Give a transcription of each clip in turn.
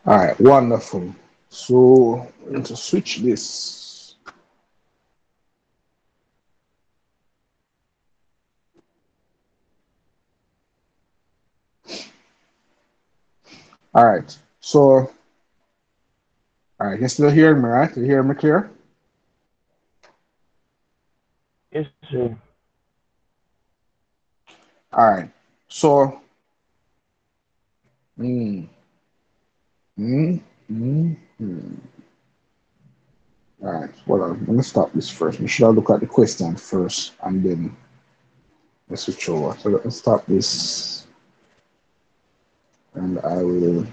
All right, wonderful. So I'm going to switch this. All right. So, all right, you still hearing me, right? You hear me clear? Yes, sir. All right. So, mm, mm, mm. All right. Well, I'm going to stop this first. We should have look at the question first and then let's switch over. So let's stop this and I will,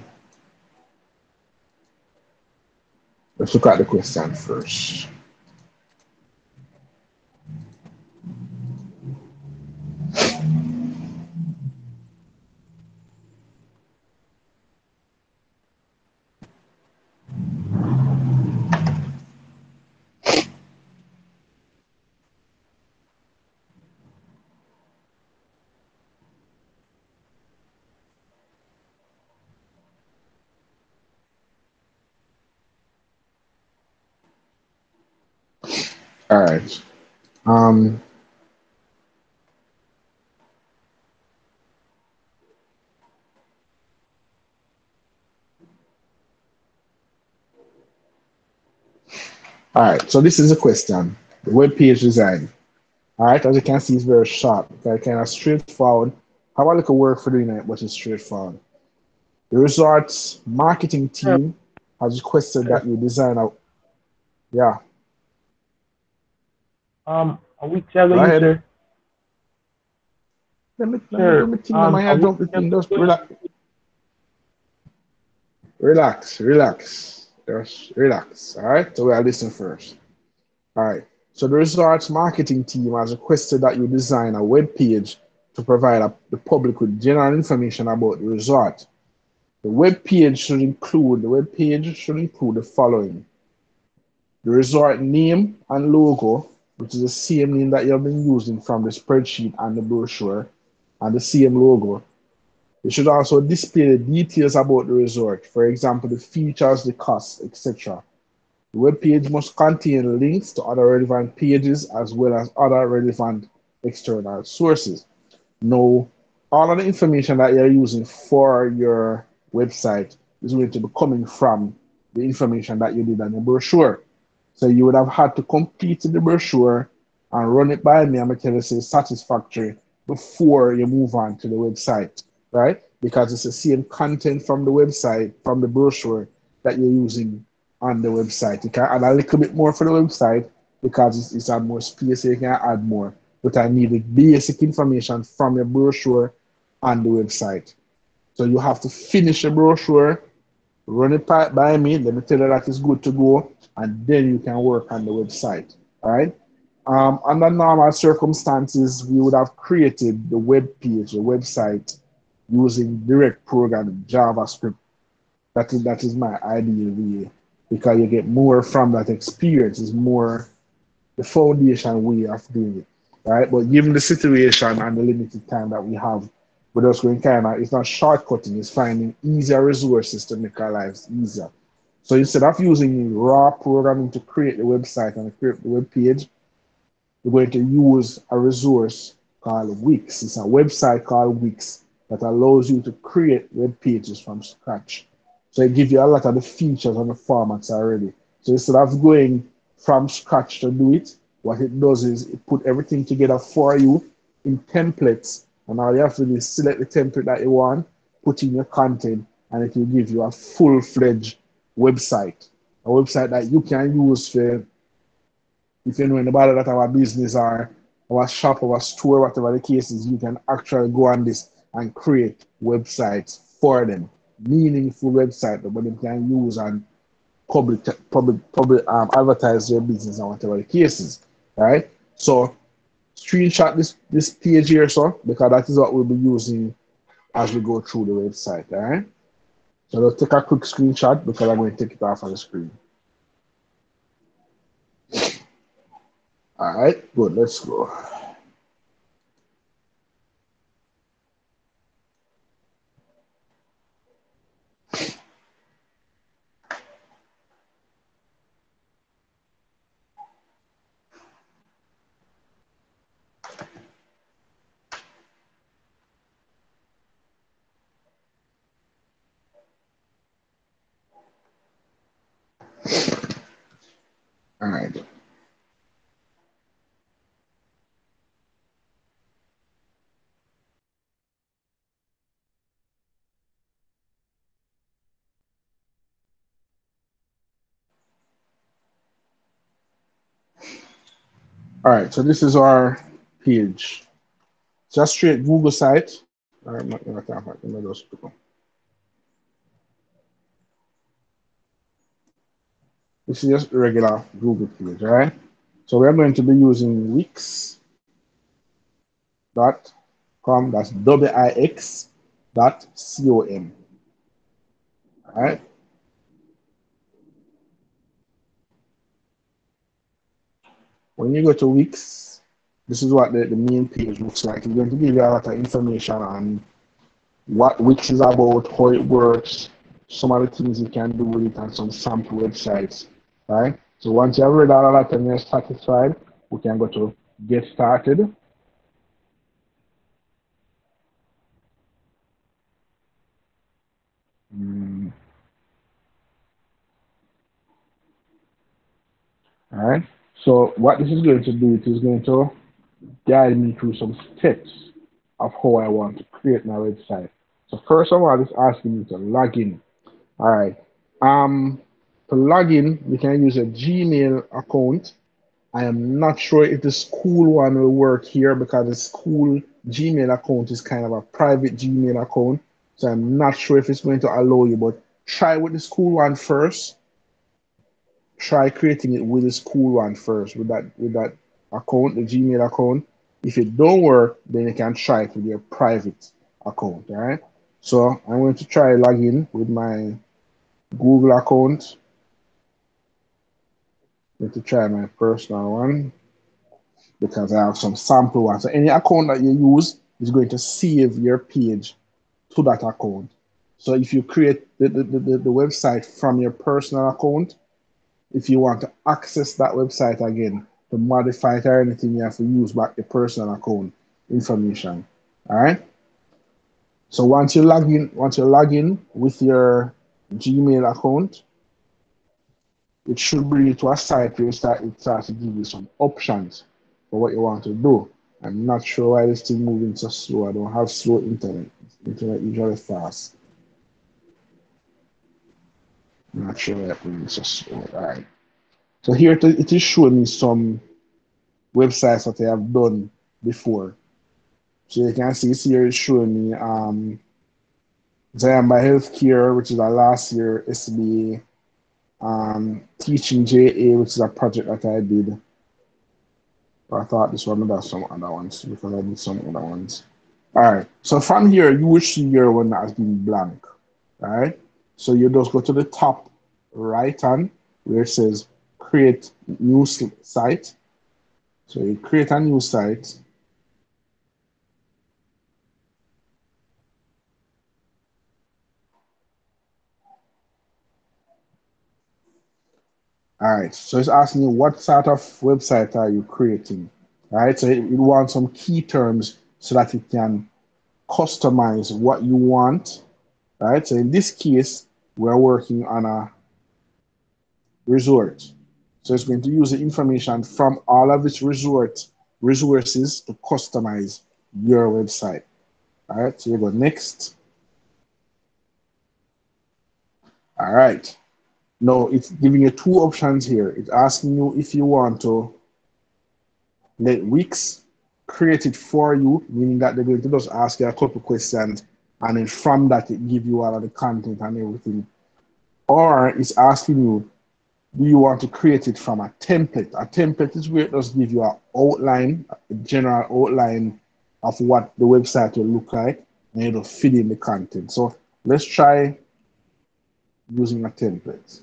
let's look at the question first. All right. Um, all right. So this is a question. The web page design. All right. As you can see, it's very sharp. Okay, kind of straightforward. How I look at work for doing it, but it's straightforward. The resort's marketing Sir, team has requested sir, that you design a, yeah, are we telling go you, ahead. sir? Let me do Sir, my thing. Now my are head we dump the telling thing. Just you? relax, relax, relax. Just relax. All right. So we are listening first. All right. So the resort's marketing team has requested that you design a web page to provide the public with general information about the resort. The web page should include the following: the resort name and logo, which is the same name that you have been using from the spreadsheet and the brochure, and the same logo. It should also display the details about the resort, for example, the features, the costs, etc. The web page must contain links to other relevant pages as well as other relevant external sources. Now, all of the information that you're using for your website is going to be coming from the information that you did on the brochure. So you would have had to complete the brochure and run it by me. I'm gonna tell you say satisfactory before you move on to the website, right? Because it's the same content from the website, from the brochure that you're using on the website. You can add a little bit more for the website because it's had more space, so you can add more. But I need the basic information from your brochure on the website. So you have to finish the brochure, run it by me, let me tell you that it's good to go, and then you can work on the website. All right. Under normal circumstances, we would have created the web page, the website, using direct programming, JavaScript. That is my ideal way because you get more from that experience. It's more the foundation way of doing it, right? But given the situation and the limited time that we have, we're just going kind of, it's not shortcutting, it's finding easier resources to make our lives easier. So instead of using raw programming to create the website and create the web page, we're going to use a resource called Wix. It's a website called Wix that allows you to create web pages from scratch. So it gives you a lot of the features and the formats already. So instead of going from scratch to do it, what it does is it put everything together for you in templates. And all you have to do is select the template that you want, put in your content, and it will give you a full-fledged website. A website that you can use for if you know anybody that have a business or our shop or a store, whatever the case is, you can actually go on this and create websites for them, meaningful website that they can use and public advertise their business and whatever the case is, right? So screenshot this page here, so because that is what we'll be using as we go through the website, all right? So let's take a quick screenshot because I'm going to take it off on the screen. All right, good. Let's go. All right, so this is our page. Just straight Google site. All right, let me just go. This is just a regular Google page, all right? So we're going to be using wix.com, that's wix.com, all right? When you go to Wix, this is what the main page looks like. It's going to give you a lot of information on what Wix is about, how it works, some of the things you can do with it, and some sample websites, right? So once you have read all of that and you're satisfied, we can go to get started. All right. So what this is going to do, it is going to guide me through some steps of how I want to create my website. So first of all, it's asking me to log in. All right. To log in, you can use a Gmail account. I am not sure if the school one will work here because the school Gmail account is kind of a private Gmail account. So I'm not sure if it's going to allow you, but try with the school one first. Try creating it with the school one first, with that account, the Gmail account. If it don't work, then you can try it with your private account. All right. So I'm going to try log in with my Google account. I'm going to try my personal one because I have some sample ones. So any account that you use is going to save your page to that account. So if you create the website from your personal account, if you want to access that website again, to modify it or anything, you have to use back the personal account information. All right. So once you log in with your Gmail account, it should bring you to a site where it starts to give you some options for what you want to do. I'm not sure why this thing moving so slow. I don't have slow internet. Internet usually fast. I'm not sure why it's moving so slow. All right. So here it is showing me some websites that I have done before. So you can see here it's showing me Zayamba Healthcare, which is a last year SBA, Teaching JA, which is a project that I did. I thought this one would have some other ones because I did some other ones. All right. So from here, you will see your one that has been blank. All right. So you just go to the top right hand where it says create new site. So you create a new site. All right. So it's asking you what sort of website are you creating? All right. So it wants some key terms so that it can customize what you want. All right. So in this case, we're working on a resort. So it's going to use the information from all of its resources to customize your website. All right. So you go next. All right. Now it's giving you two options here. It's asking you if you want to let Wix create it for you, meaning that they're going to just ask you a couple questions, and then from that it give you all of the content and everything. Or it's asking you, do you want to create it from a template? A template is where it does give you an outline, a general outline of what the website will look like, and it'll fit in the content. So let's try using a template.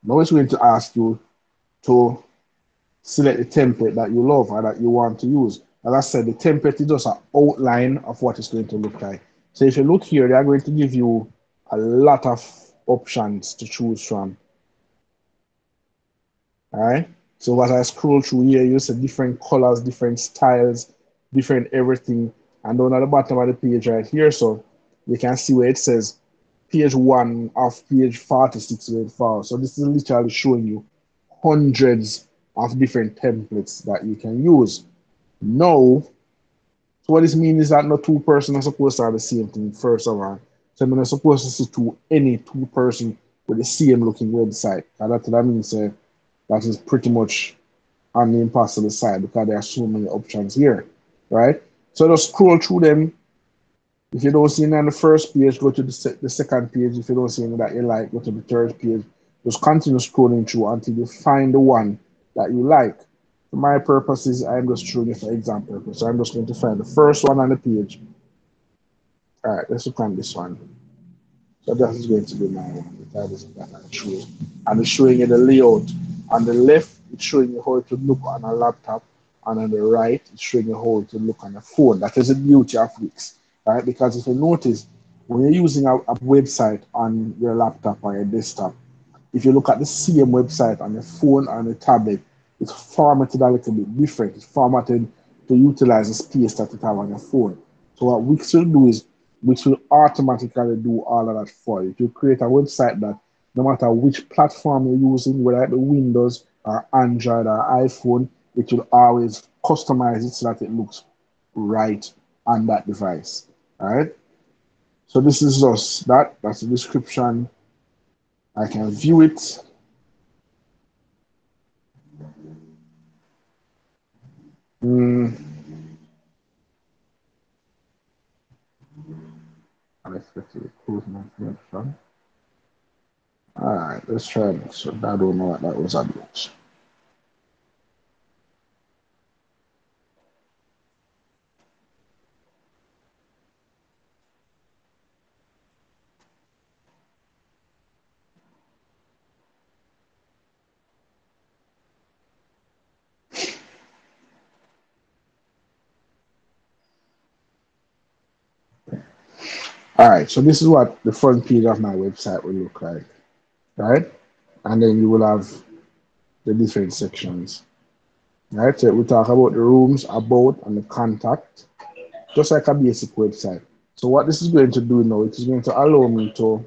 Now it's going to ask you to select the template that you love or that you want to use. As I said, the template is just an outline of what it's going to look like. So if you look here, they are going to give you a lot of options to choose from. All right. So as I scroll through here, you see different colors, different styles, different everything. And down at the bottom of the page right here, so you can see where it says page 1 of page 46 where it falls. So this is literally showing you hundreds of different templates that you can use. Now, so what this means is that no two persons are supposed to have the same thing, first of all. So I'm not supposed to see any two person with the same looking website. And that means that is pretty much on the impossible side because there are so many options here, right? So just scroll through them. If you don't see any on the first page, go to the second page. If you don't see any that you like, go to the third page. Just continue scrolling through until you find the one that you like. For my purposes, I'm just showing you for example. So I'm just going to find the first one on the page. All right, let's look on this one. So that is going to be my one. That is that I choose. And it's showing you the layout. On the left, it's showing you how to look on a laptop. And on the right, it's showing you how to look on a phone. That is the beauty of Wix, right? Because if you notice, when you're using a website on your laptop or your desktop, if you look at the same website on the phone and the tablet, it's formatted a little bit different. It's formatted to utilize the space that it have on your phone. So what Wix will do is Wix will automatically do all of that for you. It will create a website that no matter which platform you're using, whether it be Windows or Android or iPhone, it will always customize it so that it looks right on that device. All right. So this is just that. That's the description. I can view it. Mm, unexpected improvement mention. All right, let's try this. So I don't know what that was about. All right, so this is what the front page of my website will look like, right? And then you will have the different sections, right? So we talk about the rooms, about, and the contact, just like a basic website. So what this is going to do now, it is going to allow me to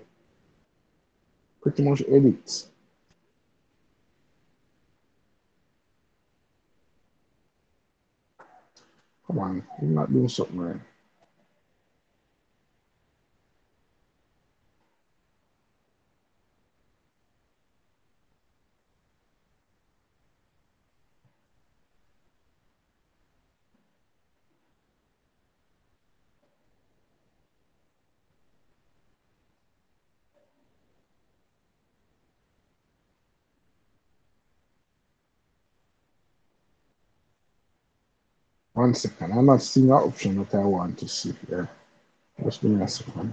pretty much edit. Come on, you're not doing something right. One second, I'm not seeing an option that I want to see here. Just give me a second.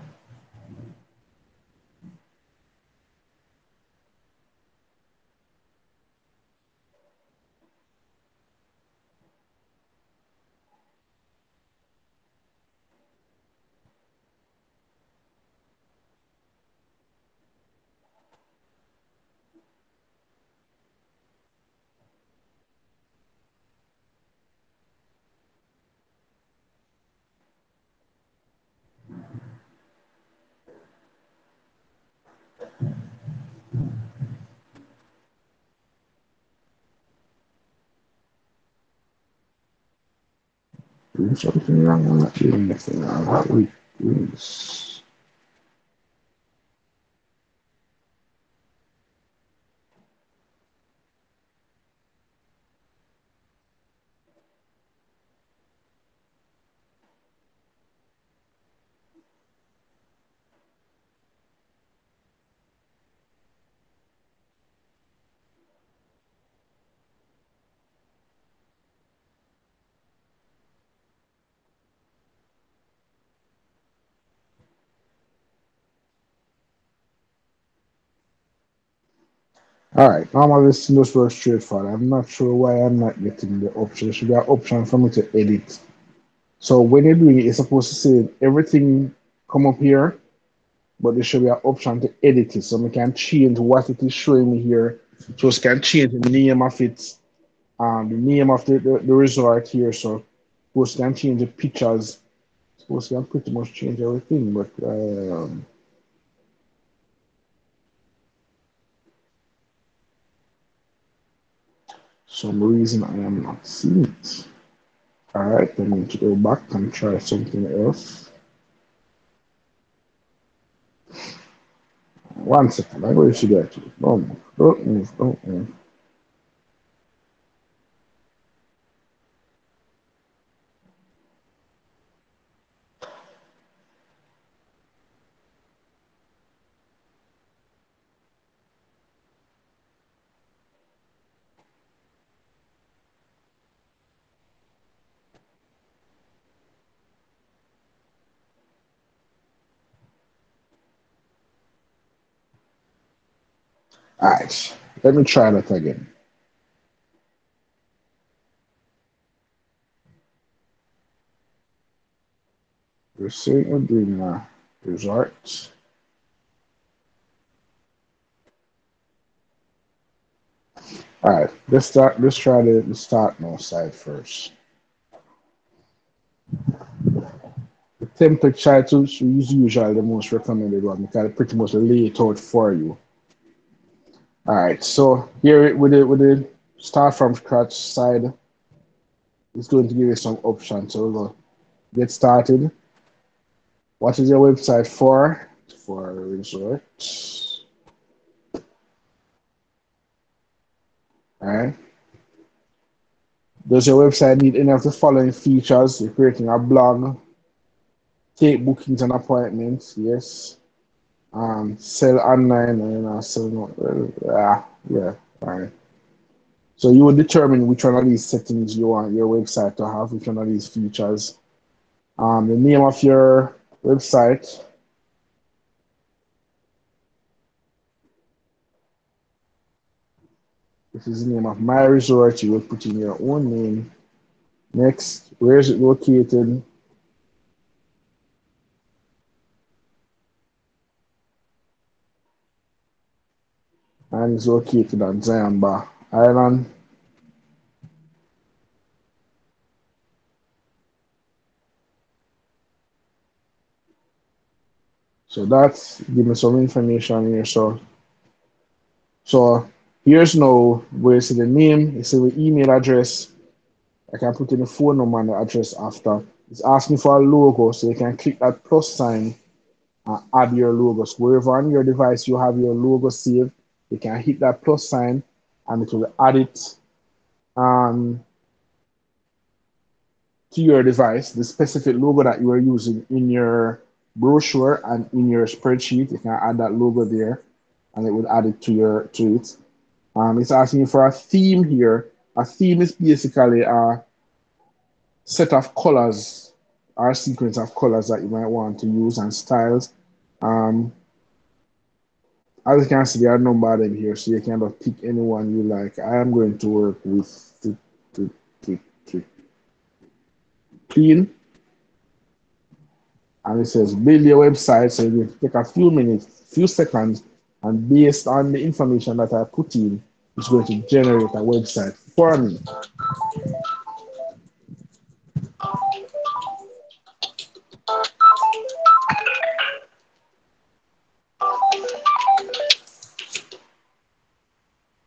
Doing something wrong, I'm not doing anything wrong. What we do is all right. Normally, this thing just works straightforward. I'm not sure why I'm not getting the option. There should be an option for me to edit. So when you're doing it, it's supposed to say everything come up here, but there should be an option to edit it. So we can change what it is showing me here. So it can change the name of it, the name of the resort here. So we can change the pictures. Suppose we can pretty much change everything, but some reason I am not seeing it. All right, I need to go back and try something else. One second. I'm going to see that. Don't move. Don't move. Don't move. All right. Let me try that again. We're saying we're doing results. All right. Let's start. Let's try the start now side first. The template title is usually the most recommended one because it pretty much lay it out for you. All right. So here with the start from scratch side, it's going to give you some options. So we'll get started. What is your website for? For resorts. All right. Does your website need any of the following features? You're creating a blog, take bookings and appointments, yes. Sell online and sell no, yeah, fine. So you will determine which one of these settings you want your website to have, which one of these features. The name of your website. This is the name of my resort. You will put in your own name. Next, where is it located? And it's located on Zion Bar Island. So that's give me some information here. So here's now where you see the name, you see the email address. I can put in the phone number and the address after. It's asking for a logo, so you can click that plus sign and add your logo. So wherever on your device you have your logo saved, you can hit that plus sign and it will add it um, to your device, the specific logo that you are using in your brochure and in your spreadsheet. You can add that logo there and it will add it to it. It's asking you for a theme here. A theme is basically a set of colors or sequence of colors that you might want to use and styles. Um, as you can see, there are a number of them here, so you can just pick any one you like. I am going to work with the clean, and it says build your website. So you take a few minutes, few seconds, and based on the information that I put in, it's going to generate a website for me.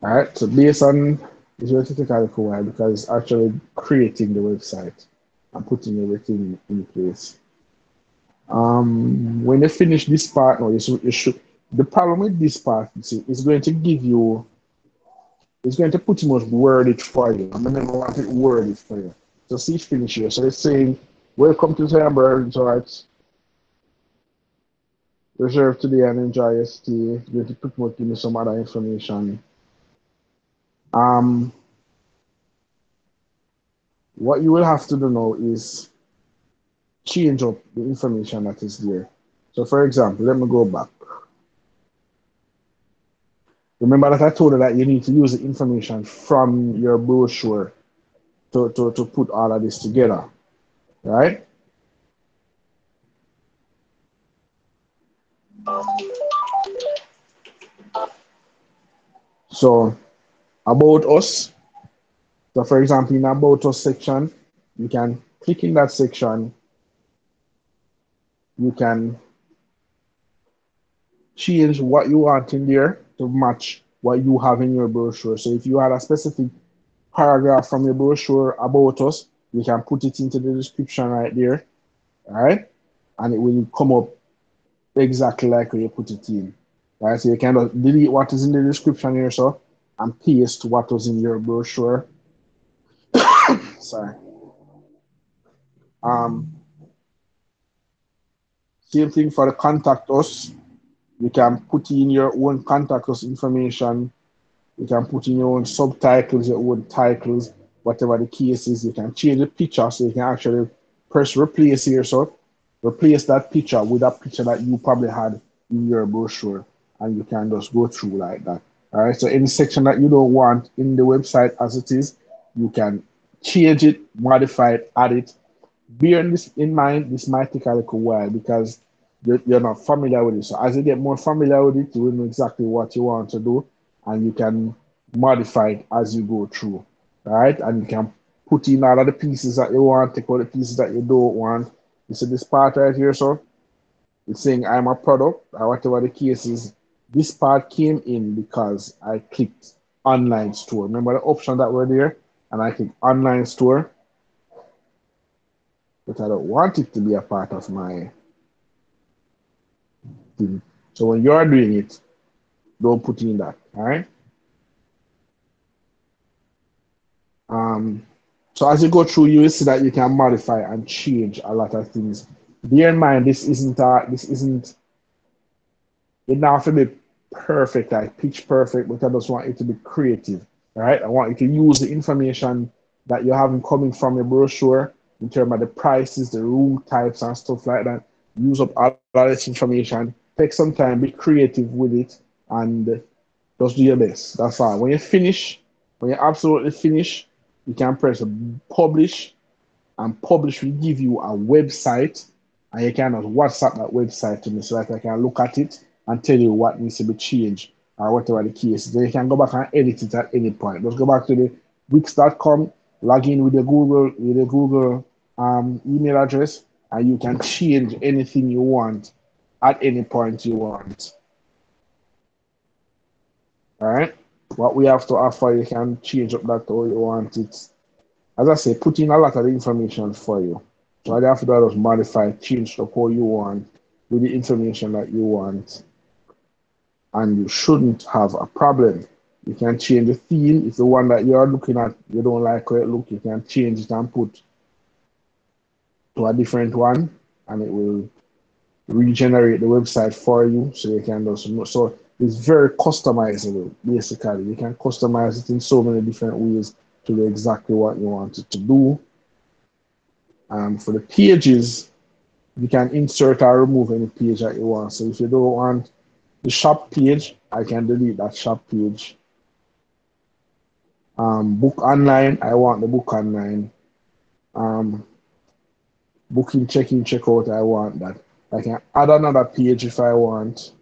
All right, so based on it's going to take a little while because it's actually creating the website and putting everything in place. When you finish this part, no, you should. The problem with this part, you see, it's going to give you, it's going to pretty much word it for you. I'm going to want it word it for you. So see finish here. So it's saying, welcome to Zambia Resorts. Reserve today and enjoy your stay. It's going to pretty much give me some other information. Um, what you will have to do now is change up the information that is there. So for example, let me go back. Remember that I told you that you need to use the information from your brochure to put all of this together, right? So about us. So for example, in about us section, you can click in that section. You can change what you want in there to match what you have in your brochure. So if you had a specific paragraph from your brochure about us, you can put it into the description right there, all right? And it will come up exactly like you put it in. Right, so you can delete what is in the description here, so and paste what was in your brochure. Sorry. Um, Same thing for the contact us. You can put in your own contact us information. You can put in your own subtitles, your own titles, whatever the case is. You can change the picture so you can actually press replace here. So replace that picture with a picture that you probably had in your brochure, and you can just go through like that. All right. So any section that you don't want in the website as it is, you can change it, modify it, add it. Bearing this in mind, this might take a little while because you're not familiar with it. So as you get more familiar with it, you will know exactly what you want to do, and you can modify it as you go through. All right, and you can put in all of the pieces that you want, take out the pieces that you don't want. You see this part right here, so it's saying I'm a product, or whatever the case is. This part came in because I clicked online store. Remember the option that were there, and I clicked online store, but I don't want it to be a part of my thing. So when you're doing it, don't put in that. All right. Um, so as you go through, you will see that you can modify and change a lot of things. Bear in mind, this isn't it now have to be perfect, like pitch perfect, but I just want it to be creative. All right. I want you to use the information that you're having coming from your brochure in terms of the prices, the room types, and stuff like that. Use up all of this information. Take some time, be creative with it, and just do your best. That's all. When you finish, when you absolutely finish, you can press publish, and publish will give you a website, and you can just WhatsApp that website to me so that I can look at it and tell you what needs to be changed or whatever the case is. Then you can go back and edit it at any point. Just go back to the Wix.com, log in with the Google email address, and you can change anything you want at any point you want. All right. What we have to offer, you can change up that how you want it. As I say, put in a lot of the information for you. So all you have to do is modify, change the how you want with the information that you want, and you shouldn't have a problem. You can change the theme. If the one that you're looking at you don't like how it look, you can change it and put to a different one, and it will regenerate the website for you so you can just so it's very customizable basically. You can customize it in so many different ways to do exactly what you want it to do. For the pages, you can insert or remove any page that you want. So if you don't want the shop page, I can delete that shop page. Book online, I want the book online. um, Booking, check-in, check-out, I want that. I can add another page if I want.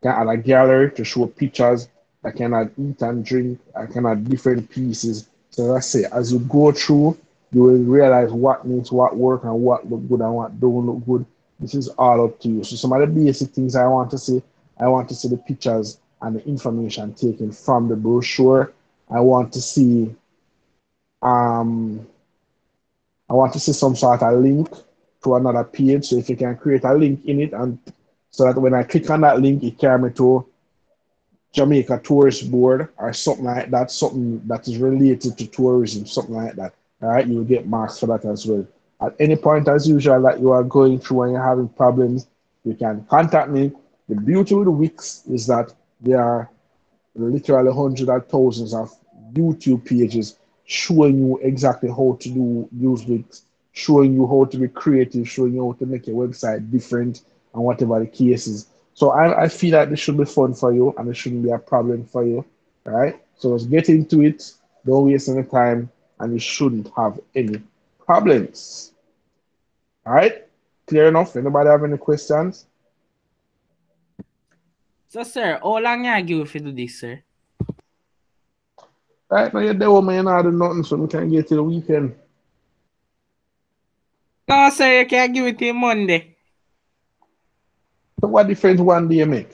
Can add a gallery to show pictures. I can add eat and drink. I can add different pieces. So let's say as you go through, you will realize what needs what work and what look good and what don't look good. This is all up to you. So some of the basic things I want to see the pictures and the information taken from the brochure. I want to see um I want to see some sort of link to another page. So if you can create a link in it, and so that when I click on that link, it carry me to Jamaica Tourist Board or something like that, something that is related to tourism, something like that. All right, you will get marks for that as well. At any point, as usual, that you are going through and you're having problems, you can contact me. The beauty with the Wix is that there are literally hundreds of thousands of YouTube pages showing you exactly how to do use Wix, showing you how to be creative, showing you how to make your website different and whatever the case is. So I feel like this should be fun for you and it shouldn't be a problem for you. All right. So let's get into it. Don't waste any time and you shouldn't have any problems. All right. Clear enough? Anybody have any questions? So, sir, how long you give if you do this, sir? Right now you're there, man. I do nothing, so we can get to the weekend. No, sir, you can't give it till Monday. So what difference one day make?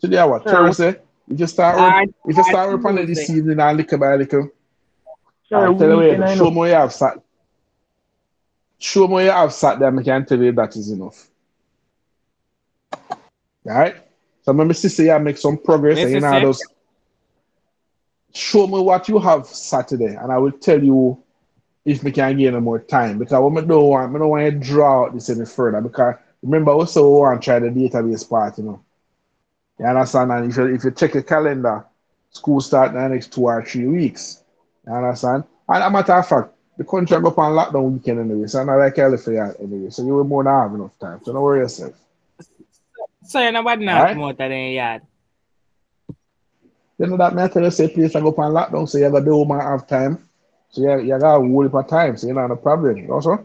Today what? Sir, Thursday? If you start work, I if you start work on it this Tuesday. evening and little by little, Sir, tell you weekend what, I know. show me you have sat. Show me you have sat there, I can tell you that is enough. All right? So my sister, yeah, make some progress, and you know, Necessary. just show me what you have Saturday, and I will tell you if we can gain more time. Because what I don't want to draw out this any further. Because remember, also we want to try the database part, you know. You understand? And if you check your calendar, school start in the next 2 or 3 weeks. You understand? And a matter of fact, the country go up on lockdown weekend anyway, so I'm not like California anyway. So you will more than have enough time. So don't worry yourself. Sir, nobody All not right? come out of the yard. You know that matter you say place I go up on lockdown, so you gotta do more have time. So you got a whole heap of time, so you know no problem. Also?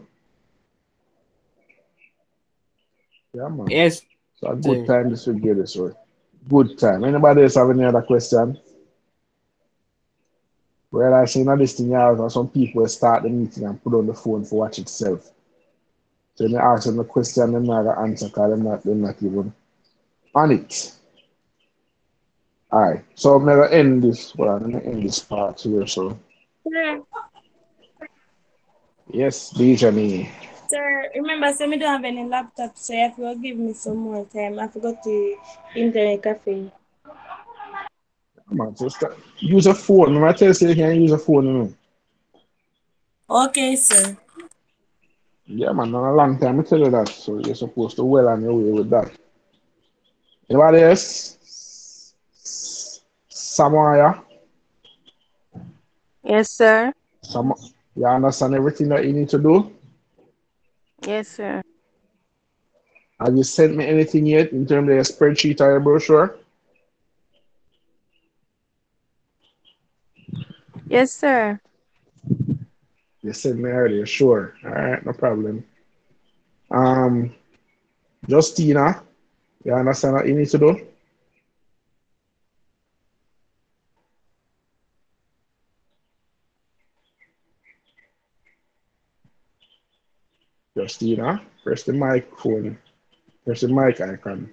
Yeah, man. Yes, So a sir. good time this will get this way. Good time. Anybody else have any other question? Well, I say now this thing here, some people start the meeting and put on the phone for watch itself. So they ask them the question, they're not gonna answer because they're not even on it. All right. So I'm gonna end this. Well, I'm gonna end this part here. So Sir, yes, Benjamin. sir, remember, say me don't have any laptop, so you have to give me some more time. I forgot to internet cafe. Come on, just use a phone. Remember, I tell you, say you can use a phone. You know? Okay, sir. Yeah, man. Not a long time. I tell you that. So you're supposed to well on your way with that. Anybody else? Samaya. Yes, sir. Sam. You understand everything that you need to do? Yes, sir. Have you sent me anything yet in terms of your spreadsheet or your brochure? Yes, sir. You sent me earlier, sure. All right, no problem. Um, Justina, you understand what you need to do? Justina, press the microphone, press the mic icon.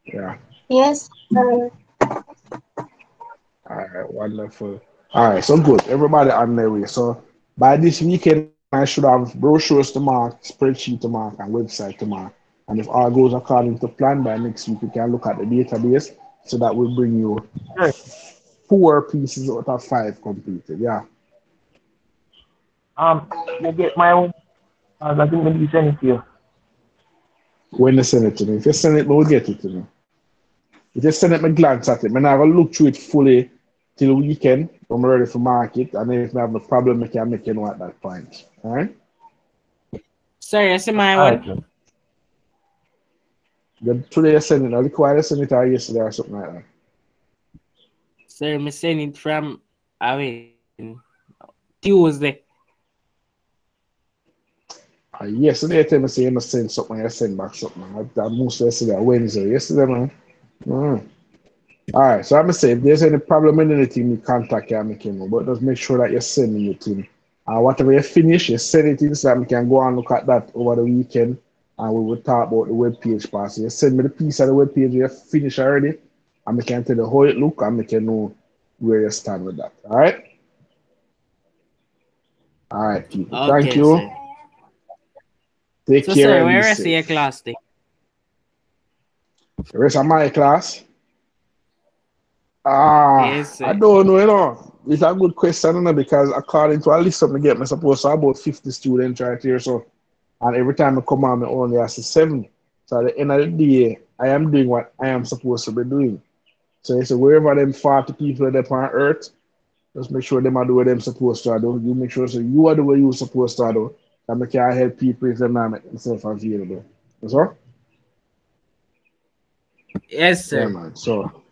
Yeah. Yes, sir. All right, wonderful. All right, so good. Everybody on their way. So by this weekend, I should have brochures to mark, spreadsheet to mark, and website to mark. And if all goes according to plan, by next week, we can look at the database. So that will bring you Sir, 4 pieces out of 5 completed. Yeah. you get my own. I think maybe send it to you. When you send it to me, if you send it, we'll get it to me. If you send it, me glance at it. I'm not gonna look through it fully till the weekend. I'm ready for market, and then if I have a problem, I can make you know at that point. All right. Sir, you see my All right, one? sir. Then today you send it. I require you send it or yesterday or something like that. Sir, me send it from, I mean, Tuesday. Yesterday you tell me say you must send something, you send back something. I mostly yesterday, Wednesday. Yesterday, man. Mm. All right, so I'm gonna say if there's any problem with anything, you contact you and make you know. But just make sure that you're sending it in. And whatever you finish, you send it in so that we can go and look at that over the weekend and we will talk about the web page part. So you send me the piece of the web page you finish already, and we can tell you how it look and we can know where you stand with that. All right? All right, people. Thank Okay, you. sir. Take So, care sir, and be where is your safe. class day? The rest of my class. Yes, I sir. don't know, you know. It's a good question, you know, because according to a list of me get, me supposed to have about 50 students right here. So, and every time I come on, I only ask 7. So at the end of the day, I am doing what I am supposed to be doing. So it's wherever them 40 people that are on earth, just make sure them are doing what them supposed to do. You make sure so you are the way you're supposed to do. And make can help people if them not make themselves available. That's all? Yes, Yeah, sir. man. So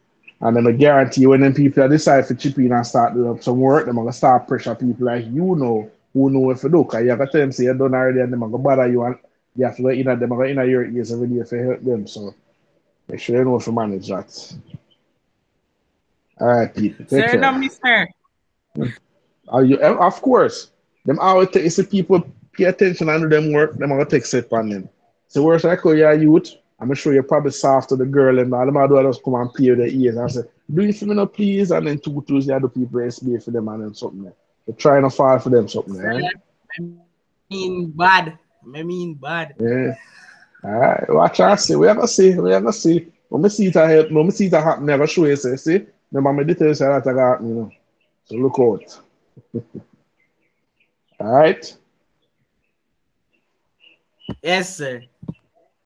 and then I guarantee you, when them people decide to chip in and start doing some work, they're gonna start pressure people like you know who know if you do. Cause you have to tell them say you're done already and they're gonna bother you and you have to go in at them, go in at your ears every day to help them. So make sure you know if you manage that. All right, people, take Sir, no, care. mister. Are you of course them always take see people pay attention and do them work, them gonna take set on them. So where's like oh you're a youth, I'm sure you're probably soft to the girl and all them I do just come and play with their ears and say, do it for me now please and then 2 Tuesday I do people SBA for them and then something there. They're trying to fall for them something Sir, there, right? I mean bad. I mean bad. Yeah. All right, watch out see. We are gonna see. We are gonna see. When I see it help, when I see it happen, I go show you, say, see? Remember, my details say that I got happen, you know. So look out. All right? Yes, sir.